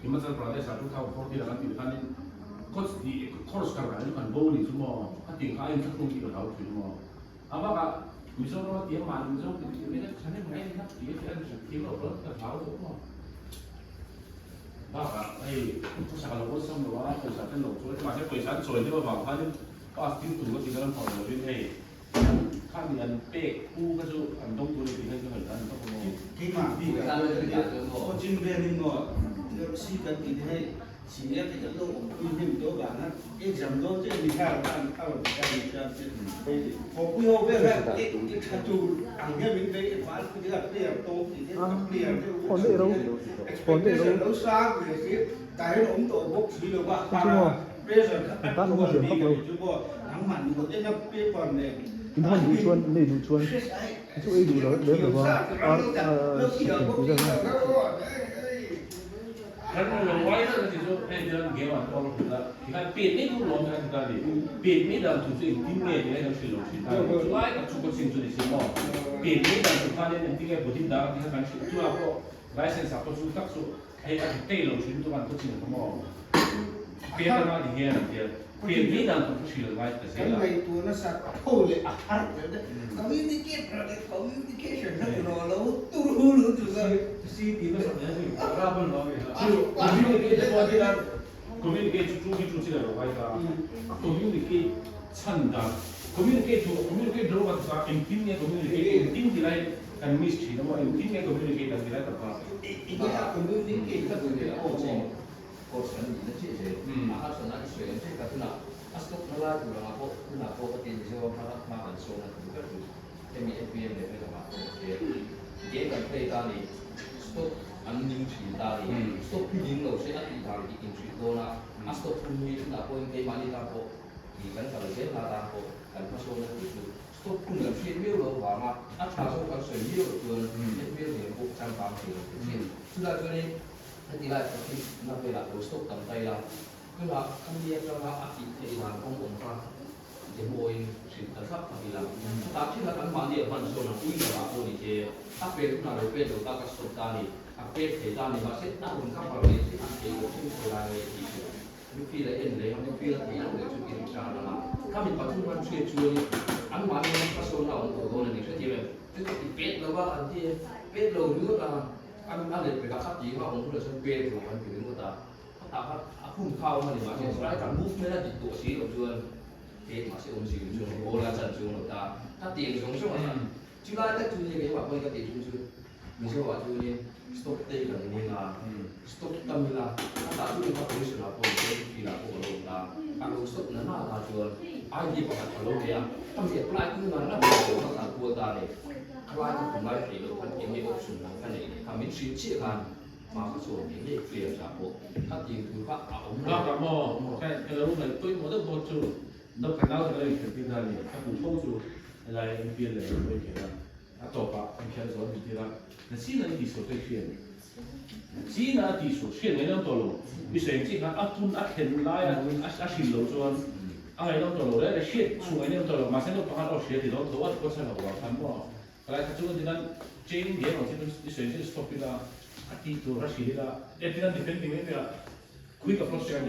Himachal Pradesh 2014 kan kan coach di course kan kan bo ni semua hati kain satu kilo tahu semua apa kak misalnya dia malu misalnya dia sana main nak dia kan kilo berapa tahu semua bah itu kalau bos sama orang pesan kan loh soalnya macam pesan soalnya bang kan pasti tu kan kita kan kalau lebih kan yang pek kan tu andong tu lebih kan kan tu semua gimana dia oh jimberin no si kan ini si dia kita tu ini tu kan exam tu je ni kan kalau kan fokus over itu satu angka minggu mal kita clear tu kita clear tu expectation đâu xa về cái ông tổ bốc xí đâu bạn bây giờ các bạn có đi chứ bộ thắng mạnh một cái nhập cái còn này Chúng ta đủ chuồn, này đủ chuồn, chú ấy đủ lớn lớn rồi mà, bây giờ kan lo wai da ti so e jan ge wa ko da ka pe ni ku lo ka da ni pe ni da tu se tin ne ne da shi lo shi da tu wai ka chu ko sin tu ni si mo pe ni da tu ka ne ti ke bodin da ka kan shi tu a ko license a ko su tak su e ka te lo shi tu kan ko sin ko mo pe da na ni he na dia pe ni da tu shi lo wai ta se cái la này tôi nó sạch thôi lệ art đấy communication nó rồi lâu tu luôn từ giờ si thì nó sẽ là gì ra bên đó vậy True, communicate what they are communicate to true to the right communicate chanda communicate do what sa in ne communicate in the right and miss chi no in ne communicate and the right apa ini là communicate các người 어, 거기서는 이제 이제 아하서나 있어요. 제가 그나 아스토플라 그러고 그나 보고 이제 하나 만 소나 그거 재미 FBM 레벨로 맞고 이제 게임 플레이다니 스톱 안닝치다니 스톱 필링로 세나티 다리 인치도나 아스토 풀미 나고 게임 많이 나고 이건 다르게 나다고 알파소나 그 스톱 풀는 필미로 와마 아타소 갈 수있는 그런 FBM 복장 방식 이제 그다음에 thì lại khi nó về lại đối xúc cầm tay là cứ là không biết cho nó áp dụng thì là không ổn qua thì môi sự tận pháp thì là ta chỉ là căn bản địa phần số là quý là cô thì áp về lúc nào về đầu ta các số ta thì áp về thì ta thì nó sẽ đáp ứng các bảo vệ sẽ áp dụng của chúng tôi là về thì lúc khi lấy in lấy lúc khi là thì nó để chúng kiểm tra là các mình có trung quan chuyên chuyên ăn bán các số nào của tôi là để sẽ chịu tức là biết làว่าอันที่biết rồi nữa là anh để về các chỉ họ cũng là sân bê của anh thì người ta tạo các khung khâu mà để mà sẽ nói cả move mới là dịch vụ xí của trường thế mà sẽ ôn xíu trường ô là dần trường người ta ta tiền xuống xong rồi chứ lại các thứ như cái mà bây giờ tiền xuống chưa mình sẽ bảo chú như stop tay là như là stop tâm là ta tạo chú các thứ sự là của cái gì là của người ta các lúc stop nó là trường ai đi vào cái lối này tâm việc lại cũng là nó của các của ta này lại cũng lại thì nó thành những cái option là cái nàyทำให้ชีวิตชีพมาผสมอย่างนี้เปลี่ยนจากพวกถ้าจริงคือพระเอา เราmo cái lúc này tôi muốn được một chút nó phải nào cái này thì là gì các cụ không chút là em biết là em biết là à tổ ba em biết rồi em biết là là chỉ là đi số cái chuyện chỉ là đi số chuyện này nó tổ lô vì sao chỉ là áp dụng áp hiện lại áp xin lỗi cho ai nó tổ lô đấy là chuyện số này nó tổ lô mà xem nó bằng ở chuyện thì nó tổ áp có sao là vào tham bảo cái này chúng ta trên địa bàn thì đi xem thì stop là ati tu rashi là để thì depending với là quick approach là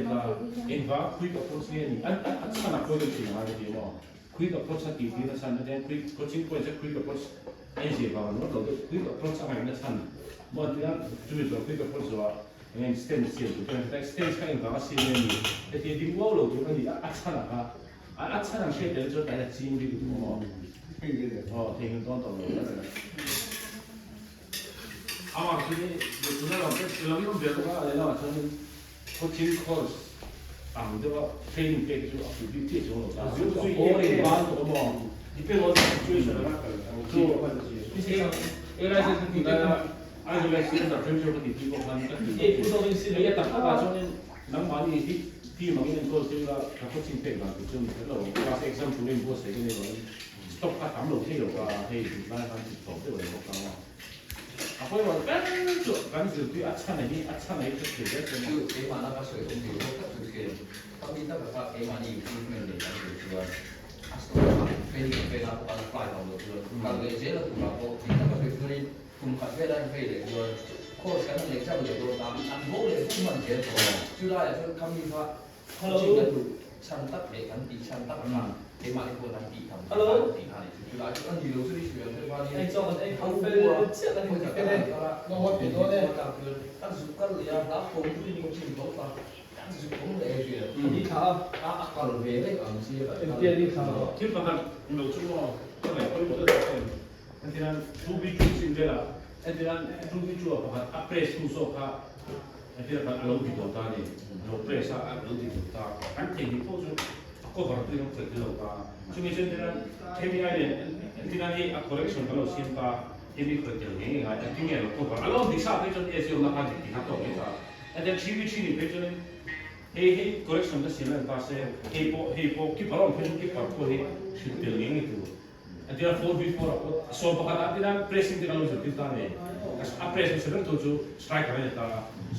inva quick approach này anh sao là coi được gì mà cái gì mà quick approach thì nó sang nên quick coaching point quick approach anh gì vào nó đầu quick approach sang nó sang mà thì là chú ý quick approach rồi anh stem skill thì cái stem cái inva xin này thì đi mua rồi thì cái gì sao là sẽ để cho cái là xin đi cái mà thì cái đó rồi 아마 그게 누나가 이런 배우가 아니라 저는 코칭 코스 아무데가 트레이닝 패키지 앞에 밑에 저거다. 오래 반도 뭐 디펜 어디 시츄에이션을 할까요? 저 에라이즈 그니까 아이솔레이션다 점점 뒤고 가니까 이 구성이 이게 딱 저는 난 많이 이 망이는 거 제가 코칭 패가 좀 별로 가서 exam 중에 뭐 세계에 스톱 다 담로 해요가 해 나한 좀 되고 뭐 아빠가 막 뺀쪽 간지 그 아차네 이렇게 됐어. 그 게임 하나 봤어요. 근데 딱 그렇게 컴퓨터가 게임 많이 보면 되잖아요. 그거 아스토가 페이지 페이지가 빠져 빠져 나오고 그거 이제 또 하고 이따가 그 분이 좀 카페라 페이지 그거 course กันเล็กจะเลยโดนตามอันโบเลยที่มันเกิดชื่อได้ชื่อคำนี้ว่าจริงกันดูชั้นตัดเด็กกันตีชั้นตัดมาเทมาไอ้คนนั้นตีทำตีหาเนี่ยชื่อได้อันที่เราชื่อที่ชื่อว่านี่ไอ้เจ้ามันไอ้เขาเป็นเชื่อกันคนจะเป็นน้องว่าเป็นตัวเนี่ย但是个人家打工最牛气多吧，但是工来学，你看啊，搞了别的东西，别的看了。 ที่ประกันเราช่วยก็ไหนก็รู้ได้อันที่นั้นรูบิจูสินเดล่าอันที่นั้นรูบิจูประกันอัพเรสคูโซค่ะอันที่นั้นเราติดต่อตาเนี่ยเราเพรสอะเราติดต่อตาอันที่นี้พวกเราก็บริษัทเราติดต่อตาช่วงนี้ที่นั้นเทมีอะไรอันที่นั้นที่คอร์เรคชั่นเราเสียตาเทมีคนเดียวนี่ไงอันที่นี้เราก็บริษัทเราดิฉันเป็นคนเอเชียนักการที่ทำตัวนี้ตาอันที่ชีวิตชีวิตเป็นคน hey correction da sila pase hey po ki parom phesu ki parko he shipel ngi tu adia 4v4 so baka adia pressing de kalu joti ta ne as a pressing se to ju strike kare ta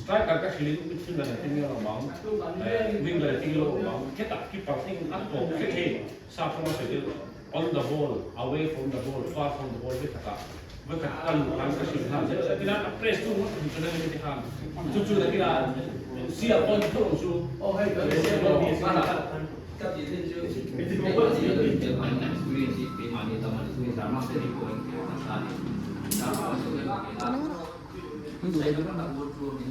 strike ka khili midfield la tingi la maung wing la tingi lo maung keta ki parking at to ke sa from se on the ball away from the ball far from the ball keta baka kan ka shi ha adia press tu mo tu ne ke ha tu da kila siap on terus tu. Oh, hai, kalau saya mau mana? Kita di sini tu, kita di sini mana? Suri si, mana teman suri sama sini pun kita sana. Sama suri kita. Itu saya juga nak buat dulu ni.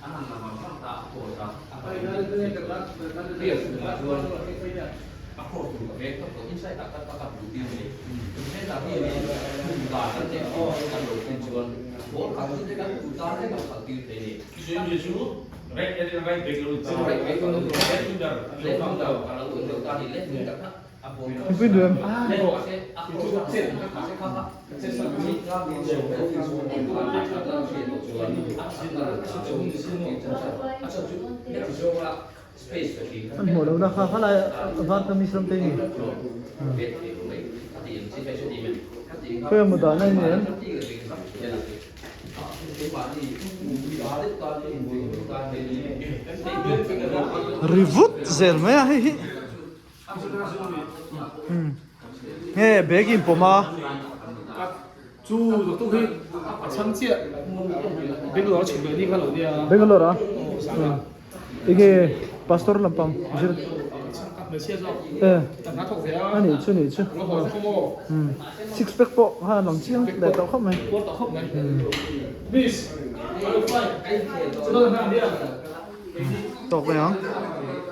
Anak lama orang tak kuasa. Apa yang ada ni kerana dia sudah jual. Aku tu, mereka tu insai tak bukti ni. Saya tak ni bukan nanti kalau jual. Oh, kalau tu kan utara kan kalau tu ni. Jadi tu right back lo itu. Right back lo itu. Left winger. Kalau untuk tadi left winger kan apa? Itu dia. Aku set kakak. Set ni kan dia space bagi. An ho lo na kha khala van ta misram te ni. Kaya mo da na ni yan. Rivut zerme ya hi. Nghe begin poma. chú được tôi khi trăm triệu bên đó chỉ về đi qua lầu đi à Bangalore. Ige pastor lampang. mấy xe rồi Eh. tận nó thuộc về Ani chu ni chu. nó hỏi không mua Six pack po ha long chiang da to khom mai. quốc tàu không này bis cho nó làm đi à To ko yang.